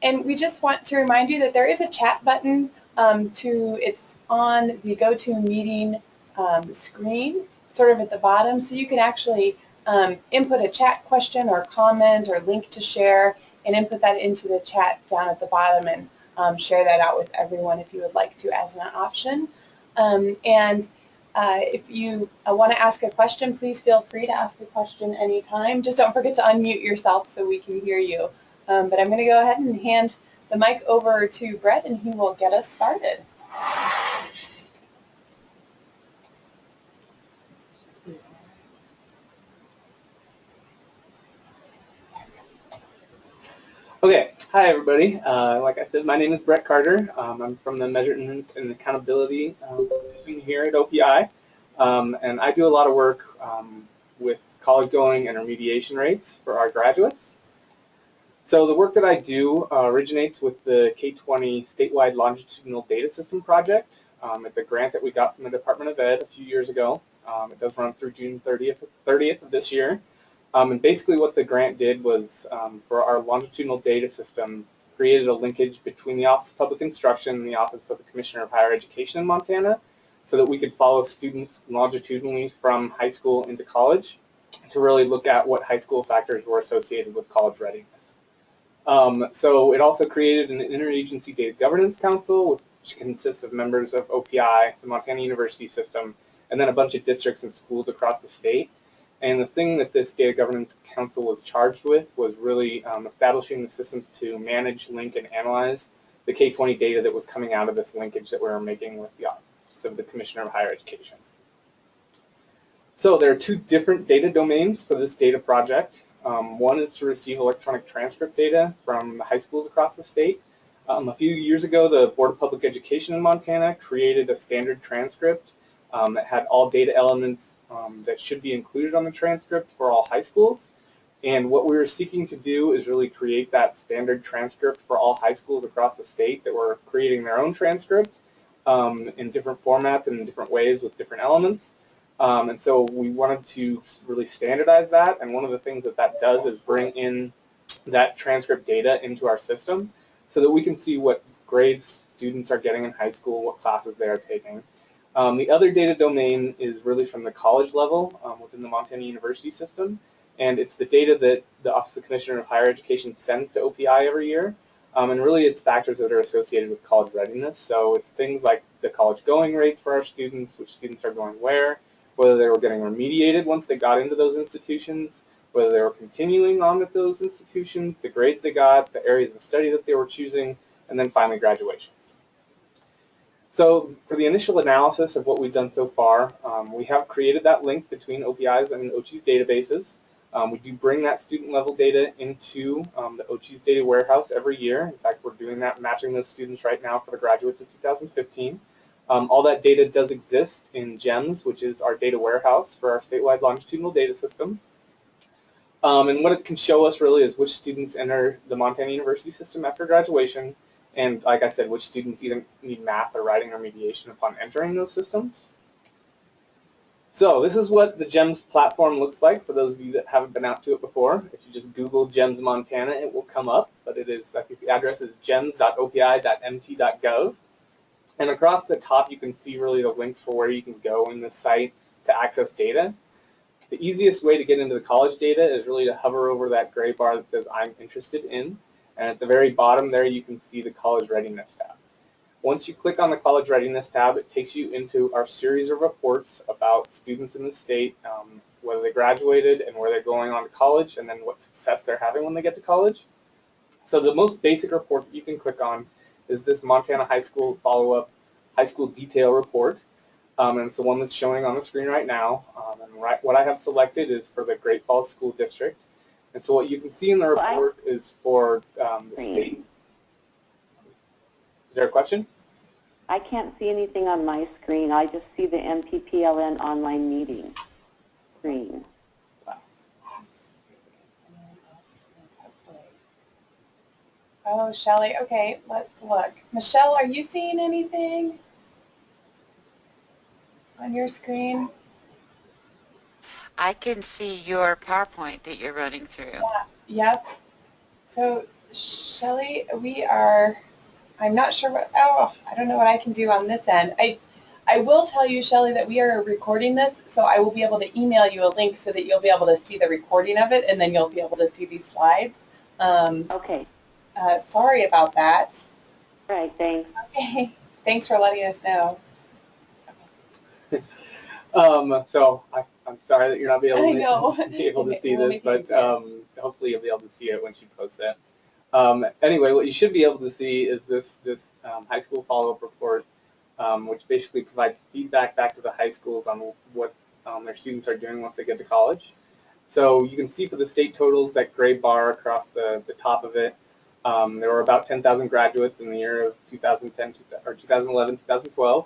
And we just want to remind you that there is a chat button it's on the GoToMeeting screen, sort of at the bottom, so you can actually input a chat question or comment or link to share and input that into the chat down at the bottom and share that out with everyone if you would like to as an option. If you want to ask a question, please feel free to ask a question anytime. Just don't forget to unmute yourself so we can hear you. But I'm going to go ahead and hand the mic over to Brett, and he will get us started. Okay, hi everybody. Like I said, my name is Brett Carter. I'm from the Measurement and Accountability division here at OPI, and I do a lot of work with college going and remediation rates for our graduates. So the work that I do originates with the K-20 statewide longitudinal data system project. It's a grant that we got from the Department of Ed a few years ago. It does run through June 30th of this year. And basically what the grant did was, for our longitudinal data system, created a linkage between the Office of Public Instruction and the Office of the Commissioner of Higher Education in Montana, so that we could follow students longitudinally from high school into college to really look at what high school factors were associated with college readiness. So it also created an Interagency Data Governance Council, which consists of members of OPI, the Montana University System, and then a bunch of districts and schools across the state. And the thing that this Data Governance Council was charged with was really establishing the systems to manage, link, and analyze the K-20 data that was coming out of this linkage that we were making with the Office of the Commissioner of Higher Education. So there are two different data domains for this data project. One is to receive electronic transcript data from the high schools across the state. A few years ago, the Board of Public Education in Montana created a standard transcript that had all data elements that should be included on the transcript for all high schools. And what we were seeking to do is really create that standard transcript for all high schools across the state that were creating their own transcript in different formats and in different ways with different elements. And so we wanted to really standardize that, and one of the things that that does is bring in that transcript data into our system so that we can see what grades students are getting in high school, what classes they are taking. The other data domain is really from the college level within the Montana University System, and it's the data that the Office of the Commissioner of Higher Education sends to OPI every year, and really it's factors that are associated with college readiness. So it's things like the college going rates for our students, which students are going where, whether they were getting remediated once they got into those institutions, whether they were continuing on with those institutions, the grades they got, the areas of study that they were choosing, and then finally graduation. So for the initial analysis of what we've done so far, we have created that link between OPI's and OCHI's databases. We do bring that student level data into the OCHI's data warehouse every year. In fact, we're doing that, matching those students right now for the graduates of 2015. All that data does exist in GEMS, which is our data warehouse for our statewide longitudinal data system. And what it can show us really is which students enter the Montana University System after graduation, and like I said, which students either need math or writing remediation upon entering those systems. So this is what the GEMS platform looks like for those of you that haven't been out to it before. If you just Google GEMS Montana, it will come up, but it is, I think the address is gems.opi.mt.gov. And across the top, you can see really the links for where you can go in this site to access data. The easiest way to get into the college data is really to hover over that gray bar that says I'm interested in. And at the very bottom there, you can see the college readiness tab. Once you click on the college readiness tab, it takes you into our series of reports about students in the state, whether they graduated and where they're going on to college, and then what success they're having when they get to college. So the most basic report that you can click on is this Montana High School Follow-Up High School Detail Report, and it's the one that's showing on the screen right now. And what I have selected is for the Great Falls School District. And so what you can see in the report is for the state. Is there a question? I can't see anything on my screen. I just see the MPPLN online meeting screen. Oh, Shelly. Okay, let's look. Michelle, are you seeing anything on your screen? I can see your PowerPoint that you're running through. Yeah. Yep. So Shelley, I'm not sure I don't know what I can do on this end. I will tell you, Shelley, that we are recording this, so I will be able to email you a link so that you'll be able to see the recording of it, and then you'll be able to see these slides. Okay. Sorry about that. All right, thanks. Okay, thanks for letting us know. So I'm sorry that you're not be able to see We'll this, but hopefully you'll be able to see it when she posts it. Anyway, what you should be able to see is this high school follow-up report, which basically provides feedback back to the high schools on what their students are doing once they get to college. So you can see for the state totals, that gray bar across the top of it, there were about 10,000 graduates in the year of 2010 or 2011, 2012.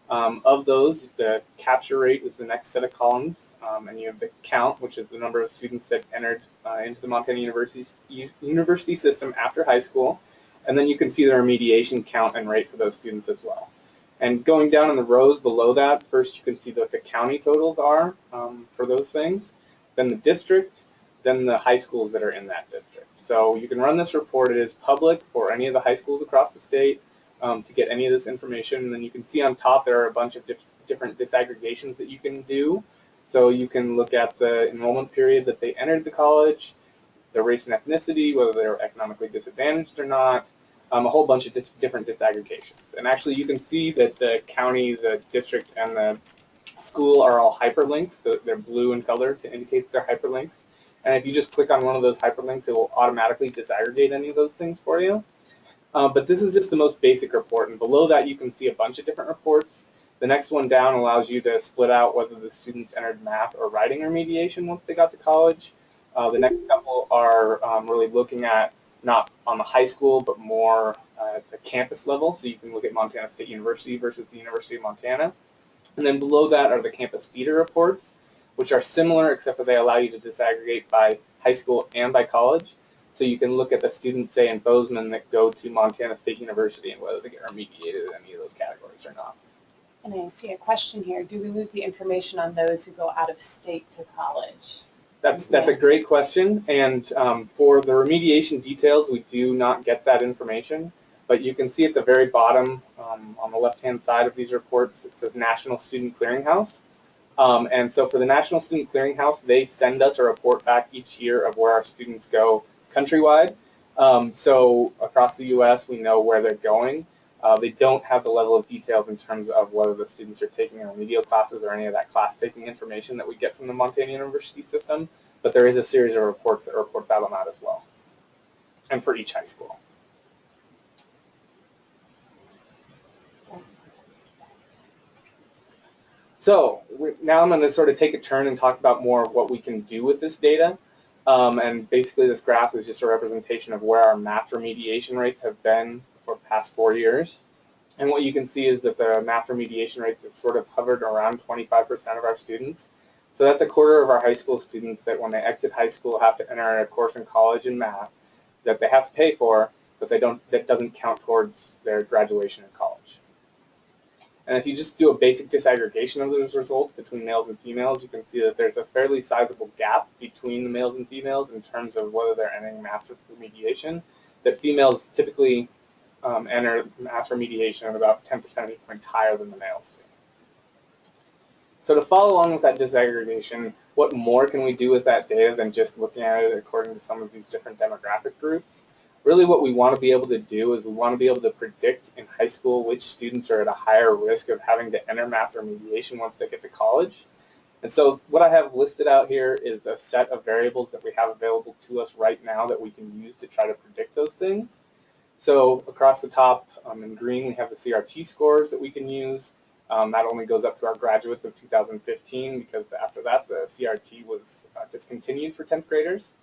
Of those, the capture rate is the next set of columns, and you have the count, which is the number of students that entered into the Montana University system after high school, and then you can see the remediation count and rate for those students as well. And going down in the rows below that, first you can see what the county totals are for those things, then the district, then the high schools that are in that district. So you can run this report. It is public for any of the high schools across the state. To get any of this information. And then you can see on top there are a bunch of different disaggregations that you can do. So you can look at the enrollment period that they entered the college, their race and ethnicity, whether they're economically disadvantaged or not, a whole bunch of different disaggregations. And actually you can see that the county, the district, and the school are all hyperlinks. So they're blue in color to indicate they're hyperlinks. And if you just click on one of those hyperlinks, it will automatically disaggregate any of those things for you. But this is just the most basic report, and below that you can see a bunch of different reports. The next one down allows you to split out whether the students entered math or writing remediation once they got to college. The next couple are really looking at not on the high school, but more at the campus level. So you can look at Montana State University versus the University of Montana. And then below that are the campus feeder reports, which are similar except for they allow you to disaggregate by high school and by college. So you can look at the students, say, in Bozeman that go to Montana State University and whether they get remediated in any of those categories or not. And I see a question here. Do we lose the information on those who go out of state to college? That's a great question. And for the remediation details, we do not get that information. But you can see at the very bottom on the left-hand side of these reports, it says National Student Clearinghouse. And so for the National Student Clearinghouse, they send us a report back each year of where our students go countrywide. So across the U.S., we know where they're going. They don't have the level of details in terms of whether the students are taking remedial classes or any of that class-taking information that we get from the Montana University system, but there is a series of reports that reports out on that as well, and for each high school. So now I'm going to sort of take a turn and talk about more of what we can do with this data. And basically this graph is just a representation of where our math remediation rates have been for the past 4 years. And what you can see is that the math remediation rates have sort of hovered around 25% of our students. So that's a quarter of our high school students that when they exit high school have to enter a course in college in math that they have to pay for, but that doesn't count towards their graduation in college. And if you just do a basic disaggregation of those results between males and females, you can see that there's a fairly sizable gap between the males and females in terms of whether they're entering math remediation, that females typically enter math remediation at about 10 percentage points higher than the males do. So to follow along with that disaggregation, what more can we do with that data than just looking at it according to some of these different demographic groups? Really what we want to be able to do is we want to be able to predict in high school which students are at a higher risk of having to enter math remediation once they get to college. And so what I have listed out here is a set of variables that we have available to us right now that we can use to try to predict those things. So across the top in green, we have the CRT scores that we can use. That only goes up to our graduates of 2015 because after that the CRT was discontinued for 10th graders.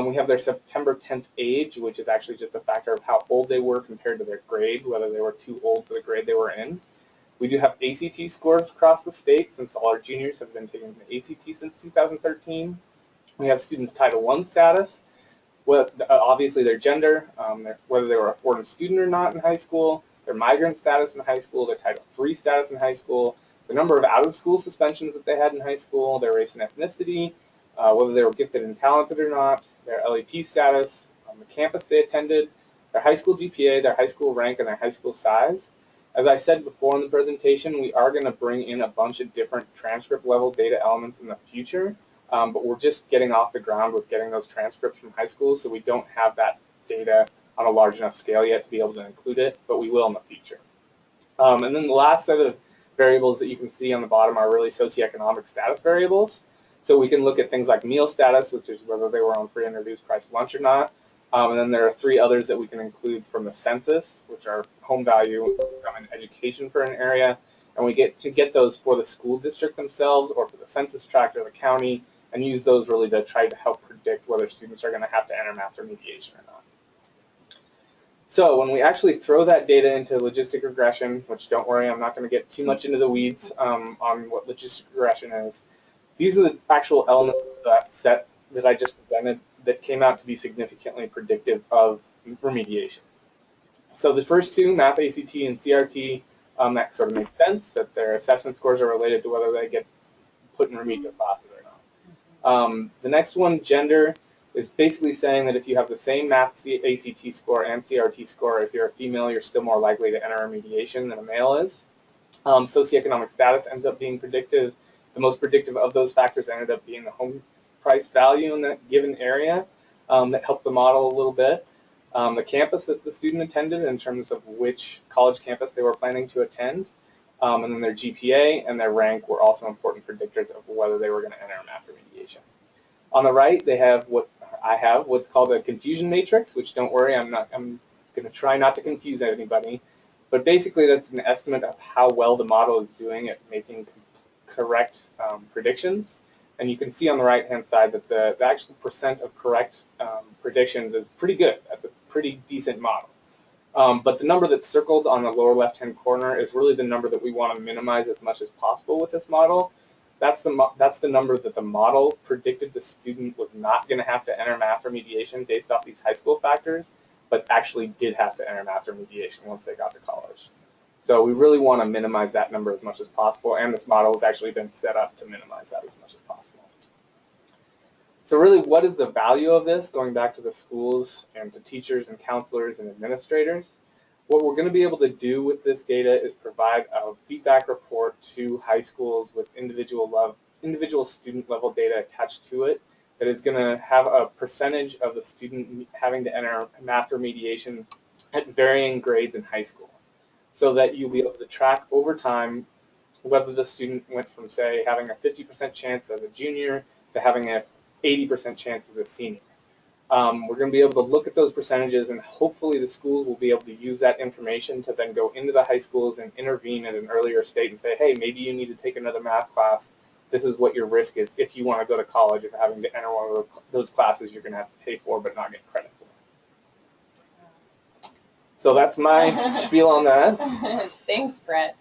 We have their September 10th age, which is actually just a factor of how old they were compared to their grade, whether they were too old for the grade they were in. We do have ACT scores across the state since all our juniors have been taking the ACT since 2013. We have students' Title I status, obviously their gender, whether they were a foreign student or not in high school, their migrant status in high school, their Title III status in high school, the number of out-of-school suspensions that they had in high school, their race and ethnicity, whether they were gifted and talented or not, their LEP status, the campus they attended, their high school GPA, their high school rank, and their high school size. As I said before in the presentation, we are going to bring in a bunch of different transcript level data elements in the future, but we're just getting off the ground with getting those transcripts from high school, so we don't have that data on a large enough scale yet to be able to include it, but we will in the future. And then the last set of variables that you can see on the bottom are really socioeconomic status variables. So we can look at things like meal status, which is whether they were on free and reduced price lunch or not. And then there are 3 others that we can include from the census, which are home value, income, and education for an area. And we get to get those for the school district themselves or for the census tract or the county, and use those really to try to help predict whether students are going to have to enter math remediation or not. So when we actually throw that data into logistic regression, which don't worry, I'm not going to get too much into the weeds on what logistic regression is, these are the actual elements of that set that I just presented that came out to be significantly predictive of remediation. So the first 2, math, ACT, and CRT, that sort of makes sense, that their assessment scores are related to whether they get put in remedial classes or not. The next one, gender, is basically saying that if you have the same math ACT score and CRT score, if you're a female, you're still more likely to enter remediation than a male is. Socioeconomic status ends up being predictive. The most predictive of those factors ended up being the home price value in that given area. That helped the model a little bit. The campus that the student attended in terms of which college campus they were planning to attend, and then their GPA and their rank were also important predictors of whether they were going to enter math remediation. On the right, they have what's called a confusion matrix, which don't worry, I'm going to try not to confuse anybody, but basically that's an estimate of how well the model is doing at making correct predictions. And you can see on the right-hand side that the actual percent of correct predictions is pretty good. That's a pretty decent model. But the number that's circled on the lower left-hand corner is really the number that we want to minimize as much as possible with this model. That's the number that the model predicted the student was not going to have to enter math remediation based off these high school factors, but actually did have to enter math remediation once they got to college. So we really want to minimize that number as much as possible, and this model has actually been set up to minimize that as much as possible. So really, what is the value of this, going back to the schools and to teachers and counselors and administrators? What we're going to be able to do with this data is provide a feedback report to high schools with individual student level data attached to it that is going to have a percentage of the student having to enter math remediation at varying grades in high school, so that you'll be able to track over time whether the student went from, say, having a 50% chance as a junior to having an 80% chance as a senior. We're going to be able to look at those percentages, and hopefully the schools will be able to use that information to then go into the high schools and intervene at an earlier state and say, hey, maybe you need to take another math class. This is what your risk is if you want to go to college of having to enter one of those classes you're going to have to pay for but not get credit for. So that's my spiel on that. Thanks, Brett.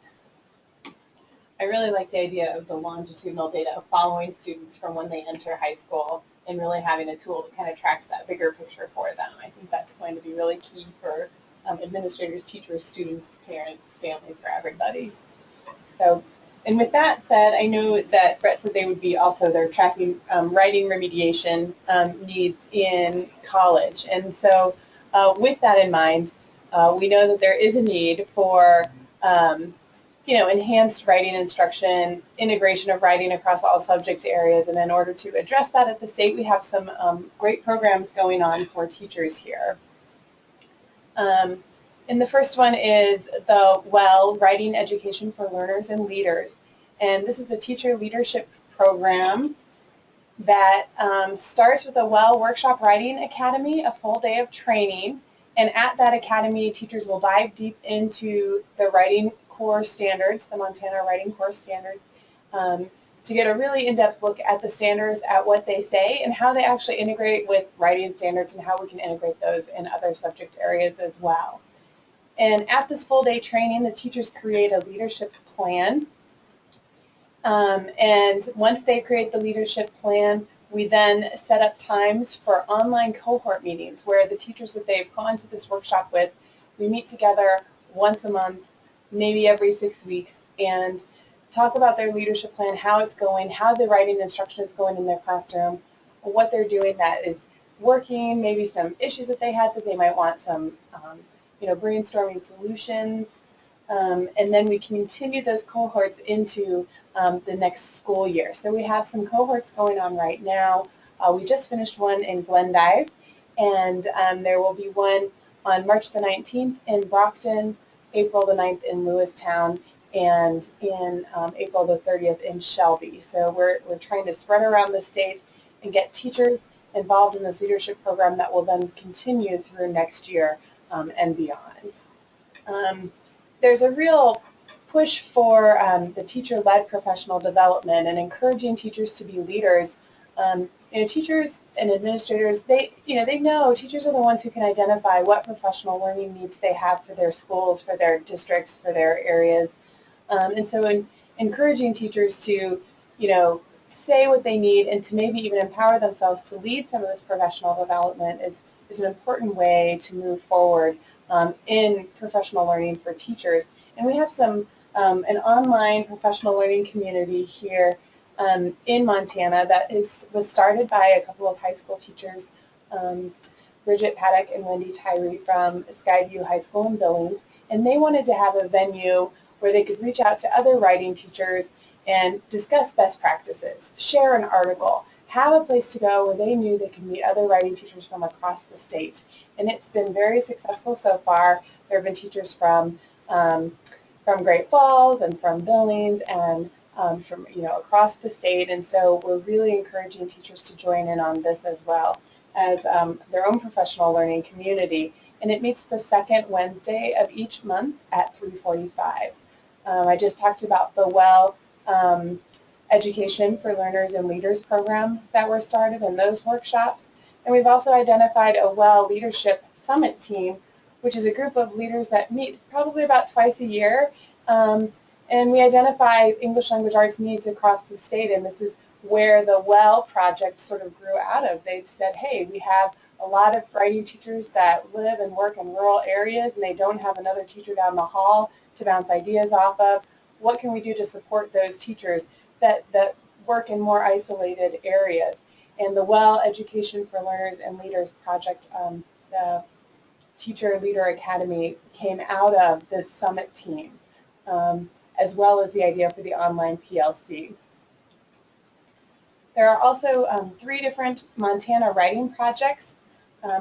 I really like the idea of the longitudinal data of following students from when they enter high school and really having a tool that kind of tracks that bigger picture for them. I think that's going to be really key for administrators, teachers, students, parents, families, for everybody. So, and with that said, I know that Brett said they would be also, they're tracking writing remediation needs in college. And so with that in mind, we know that there is a need for enhanced writing instruction, integration of writing across all subject areas, and in order to address that at the state, we have some great programs going on for teachers here. And the first one is the WELL, Writing Education for Learners and Leaders. And this is a teacher leadership program that starts with a WELL Workshop Writing Academy, a full day of training. And at that academy, teachers will dive deep into the writing core standards, the Montana Writing Core Standards, to get a really in-depth look at the standards, at what they say, and how they actually integrate with writing standards and how we can integrate those in other subject areas as well. And at this full-day training, the teachers create a leadership plan. And once they create the leadership plan, we then set up times for online cohort meetings where the teachers that they've gone to this workshop with, we meet together once a month, maybe every 6 weeks, and talk about their leadership plan, how it's going, how the writing instruction is going in their classroom, what they're doing that is working, maybe some issues that they had that they might want some brainstorming solutions. And then we continue those cohorts into the next school year. So we have some cohorts going on right now. We just finished one in Glendive, and there will be one on March the 19th in Brockton, April the 9th in Lewistown, and in April the 30th in Shelby. So we're trying to spread around the state and get teachers involved in this leadership program that will then continue through next year and beyond. There's a real push for the teacher-led professional development and encouraging teachers to be leaders. Teachers and administrators, they know teachers are the ones who can identify what professional learning needs they have for their schools, for their districts, for their areas. And so encouraging teachers to, say what they need and to maybe even empower themselves to lead some of this professional development is an important way to move forward in professional learning for teachers. And we have an online professional learning community here in Montana that was started by a couple of high school teachers, Bridget Paddock and Wendy Tyree from Skyview High School in Billings, and they wanted to have a venue where they could reach out to other writing teachers and discuss best practices, share an article, have a place to go where they knew they could meet other writing teachers from across the state. And it's been very successful so far. There have been teachers from Great Falls and from Billings and from across the state, and so we're really encouraging teachers to join in on this as well as their own professional learning community. And it meets the second Wednesday of each month at 3:45. I just talked about the WELL Education for Learners and Leaders program that were started in those workshops. And we've also identified a WELL Leadership Summit team, which is a group of leaders that meet probably about twice a year. And we identify English language arts needs across the state, and this is where the WELL project sort of grew out of. They said, hey, we have a lot of writing teachers that live and work in rural areas, and they don't have another teacher down the hall to bounce ideas off of. What can we do to support those teachers that work in more isolated areas? And the WELL Education for Learners and Leaders project, the Teacher Leader Academy, came out of this summit team, as well as the idea for the online PLC. There are also 3 different Montana writing projects.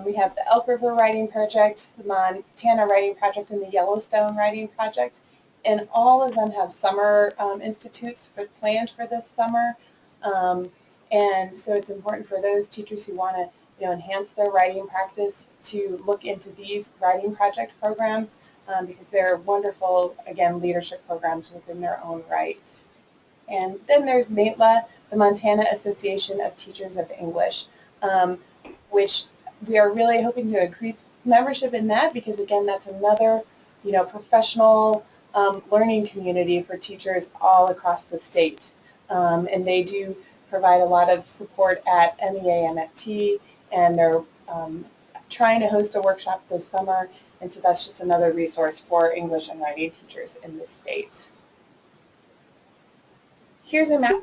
We have the Elk River Writing Project, the Montana Writing Project, and the Yellowstone Writing Project. And all of them have summer institutes planned for this summer. And so it's important for those teachers who want to enhance their writing practice to look into these writing project programs because they're wonderful, again, leadership programs within their own right. And then there's MATLA, the Montana Association of Teachers of English, which we are really hoping to increase membership in that because, again, that's another professional learning community for teachers all across the state. And they do provide a lot of support at MEA MFT, and they're trying to host a workshop this summer, and so that's just another resource for English and writing teachers in the state. Here's a map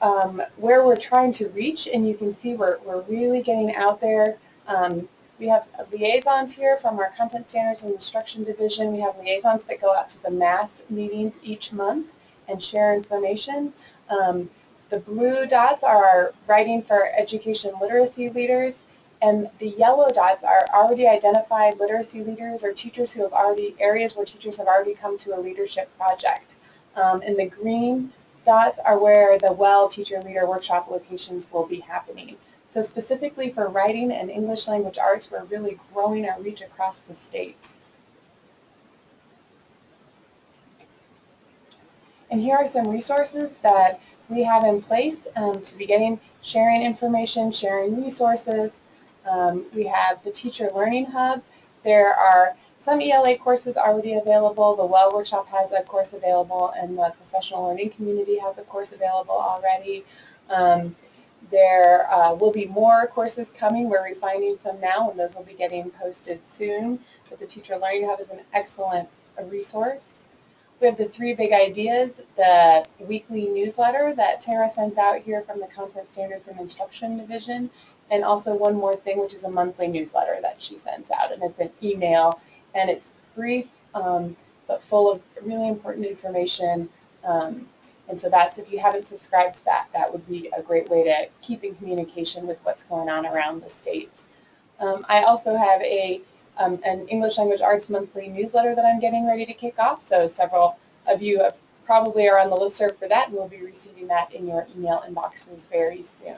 of where we're trying to reach, and you can see we're really getting out there. We have liaisons here from our Content Standards and Instruction Division. We have liaisons that go out to the mass meetings each month and share information. The blue dots are our Writing for Education literacy leaders, and the yellow dots are already identified literacy leaders or teachers who have areas where teachers have already come to a leadership project. And the green dots are where the WELL Teacher Leader Workshop locations will be happening. So specifically for writing and English language arts, we're really growing our reach across the state. And here are some resources that we have in place to begin sharing information, sharing resources. We have the Teacher Learning Hub. There are some ELA courses already available. The WELL Workshop has a course available, and the Professional Learning Community has a course available already. There will be more courses coming. We're refining some now, and those will be getting posted soon. But the Teacher Learning Hub is an excellent resource. We have the 3 big ideas, the weekly newsletter that Tara sends out here from the Content Standards and Instruction Division, and also one more thing, which is a monthly newsletter that she sends out, and it's an email, and it's brief but full of really important information. And so that's, if you haven't subscribed to that, that would be a great way to keep in communication with what's going on around the states. I also have an English Language Arts monthly newsletter that I'm getting ready to kick off, so several of you probably are on the listserv for that, and will be receiving that in your email inboxes very soon.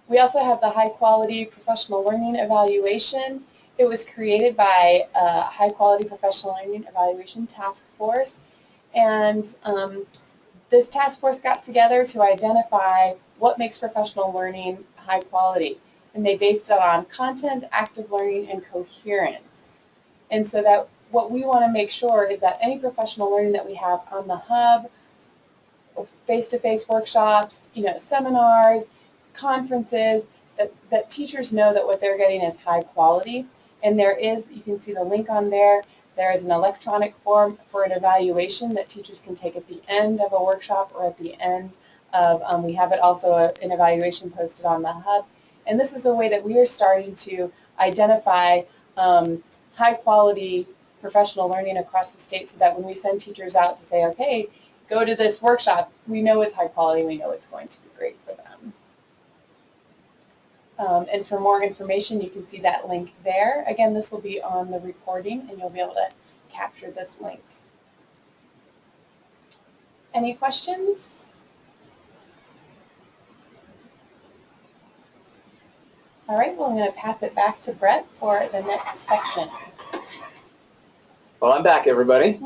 We also have the High Quality Professional Learning Evaluation. It was created by a High Quality Professional Learning Evaluation Task Force, and this task force got together to identify what makes professional learning high quality, and they based it on content, active learning, and coherence. And so that what we want to make sure is that any professional learning that we have on the hub, face-to-face workshops, seminars, conferences, that teachers know that what they're getting is high quality. And there is, you can see the link on there, there is an electronic form for an evaluation that teachers can take at the end of a workshop or at the end of, we have it also an evaluation posted on the hub. And this is a way that we are starting to identify high quality professional learning across the state, so that when we send teachers out to say, okay, go to this workshop, we know it's high quality, we know it's going to be great for them. And for more information, you can see that link there. Again, this will be on the recording, and you'll be able to capture this link. Any questions? All right, well, I'm going to pass it back to Brett for the next section. Well, I'm back, everybody.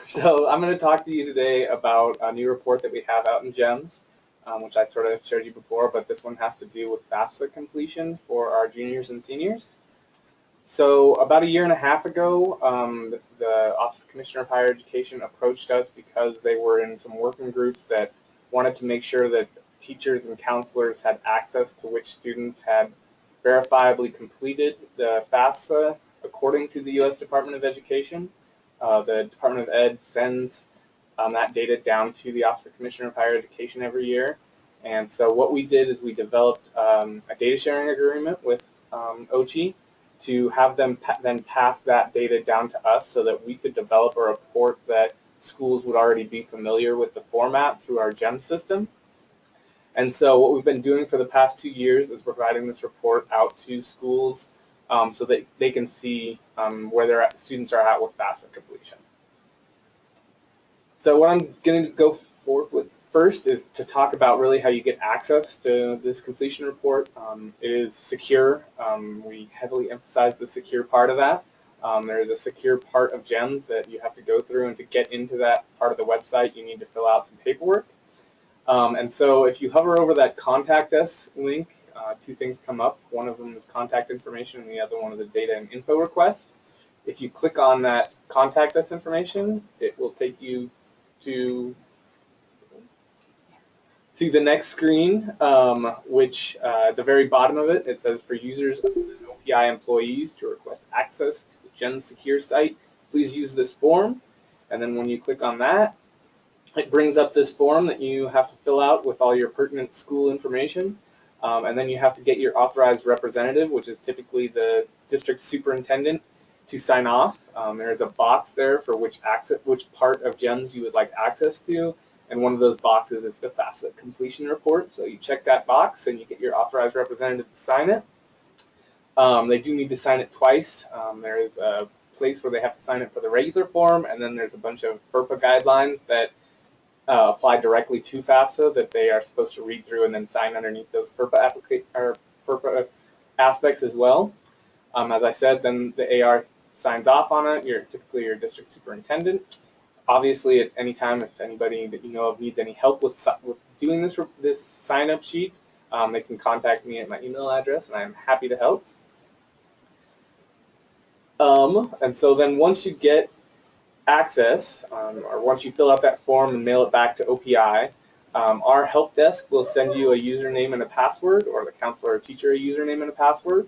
So I'm going to talk to you today about a new report that we have out in GEMS, which I sort of showed you before, but this one has to do with FAFSA completion for our juniors and seniors. So about a year and a half ago, the Office of the Commissioner of Higher Education approached us because they were in some working groups that wanted to make sure that teachers and counselors had access to which students had verifiably completed the FAFSA according to the U.S. Department of Education. The Department of Ed sends that data down to the Office of the Commissioner of Higher Education every year. And so what we did is we developed a data sharing agreement with OCHE to have them then pass that data down to us so that we could develop a report that schools would already be familiar with the format through our GEMS system. And so what we've been doing for the past 2 years is providing this report out to schools so that they can see where their students are at with FAFSA completion. So what I'm going to go forward with first is to talk about really how you get access to this completion report. It is secure. We heavily emphasize the secure part of that. There is a secure part of GEMS that you have to go through, and to get into that part of the website, you need to fill out some paperwork. And so if you hover over that Contact Us link, 2 things come up. One of them is contact information, and the other one is a data and info request. If you click on that Contact Us information, it will take you to the next screen, which at the very bottom of it, it says for users and OPI employees to request access to the GEMS Secure site, please use this form. And then when you click on that, it brings up this form that you have to fill out with all your pertinent school information. And then you have to get your authorized representative, which is typically the district superintendent, to sign off. There's a box there for which part of GEMS you would like access to, and one of those boxes is the FAFSA completion report. So you check that box and you get your authorized representative to sign it. They do need to sign it twice. There is a place where they have to sign it for the regular form, and then there's a bunch of FERPA guidelines that apply directly to FAFSA that they are supposed to read through and then sign underneath those FERPA aspects as well. As I said, then the AR signs off on it. Typically your district superintendent. Obviously, at any time, if anybody that you know of needs any help with doing this sign-up sheet, they can contact me at my email address, and I'm happy to help. And so then once you get access, or once you fill out that form and mail it back to OPI, our help desk will send you a username and a password, or the counselor or teacher a username and a password.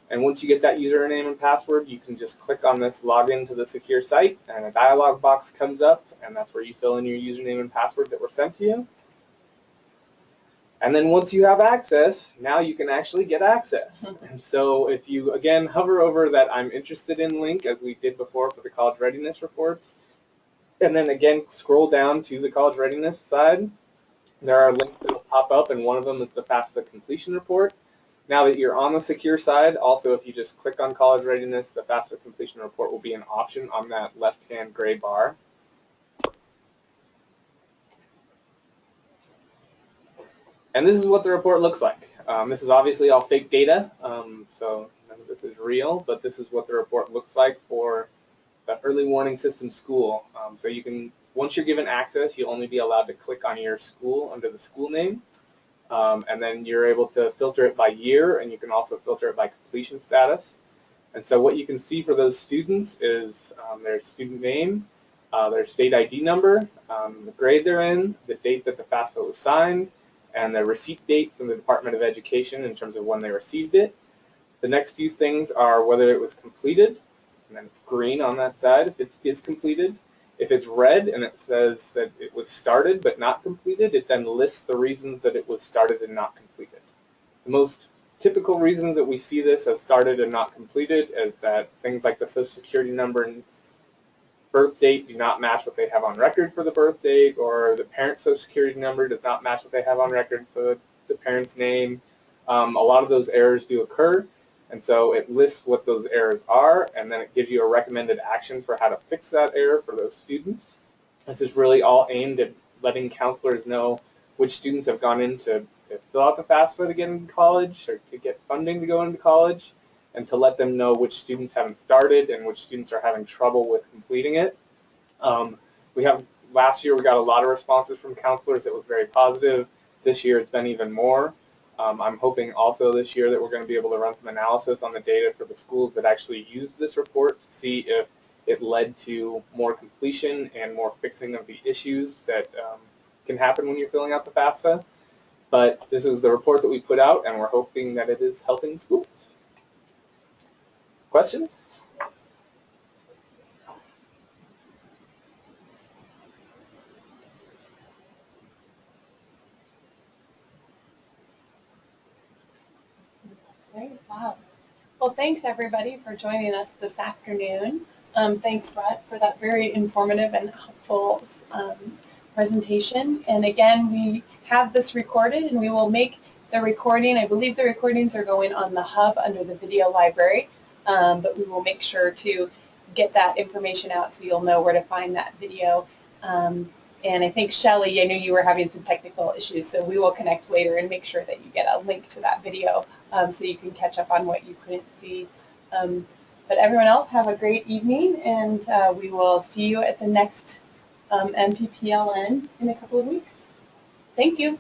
And once you get that username and password, you can just click on this login to the secure site, and a dialog box comes up, and that's where you fill in your username and password that were sent to you. And then once you have access, now you can actually get access. And so if you, again, hover over that I'm interested in link, as we did before for the college readiness reports, and then again scroll down to the college readiness side, there are links that will pop up, and one of them is the FAFSA completion report. Now that you're on the secure side, also if you just click on college readiness, the FAFSA completion report will be an option on that left-hand gray bar. And this is what the report looks like. This is obviously all fake data, so none of this is real, but this is what the report looks like for the early warning system school. So you can, once you're given access, you'll only be allowed to click on your school under the school name, and then you're able to filter it by year, and you can also filter it by completion status. And so what you can see for those students is their student name, their state ID number, the grade they're in, the date that the FAFSA was signed, and the receipt date from the Department of Education in terms of when they received it. The next few things are whether it was completed, and then it's green on that side if it is completed. If it's red and it says that it was started but not completed, it then lists the reasons that it was started and not completed. The most typical reasons that we see this as started and not completed is that things like the Social Security number and birth date do not match what they have on record for the birth date, or the parent's Social Security number does not match what they have on record for the parent's name. A lot of those errors do occur, and so it lists what those errors are, and then it gives you a recommended action for how to fix that error for those students. This is really all aimed at letting counselors know which students have gone in to fill out the FAFSA to get into college or to get funding to go into college, and to let them know which students haven't started and which students are having trouble with completing it. Last year we got a lot of responses from counselors. It was very positive. This year it's been even more. I'm hoping also this year that we're going to be able to run some analysis on the data for the schools that actually used this report to see if it led to more completion and more fixing of the issues that can happen when you're filling out the FAFSA. But this is the report that we put out, and we're hoping that it is helping schools. Questions? That's great. Wow. Well, thanks everybody for joining us this afternoon. Thanks, Brett, for that very informative and helpful presentation. And again, we have this recorded, and we will make the recording. I believe the recordings are going on the hub under the video library, but we will make sure to get that information out so you'll know where to find that video. And I think, Shelley, I knew you were having some technical issues, so we will connect later and make sure that you get a link to that video so you can catch up on what you couldn't see. But everyone else, have a great evening, and we will see you at the next MPPLN in a couple of weeks. Thank you.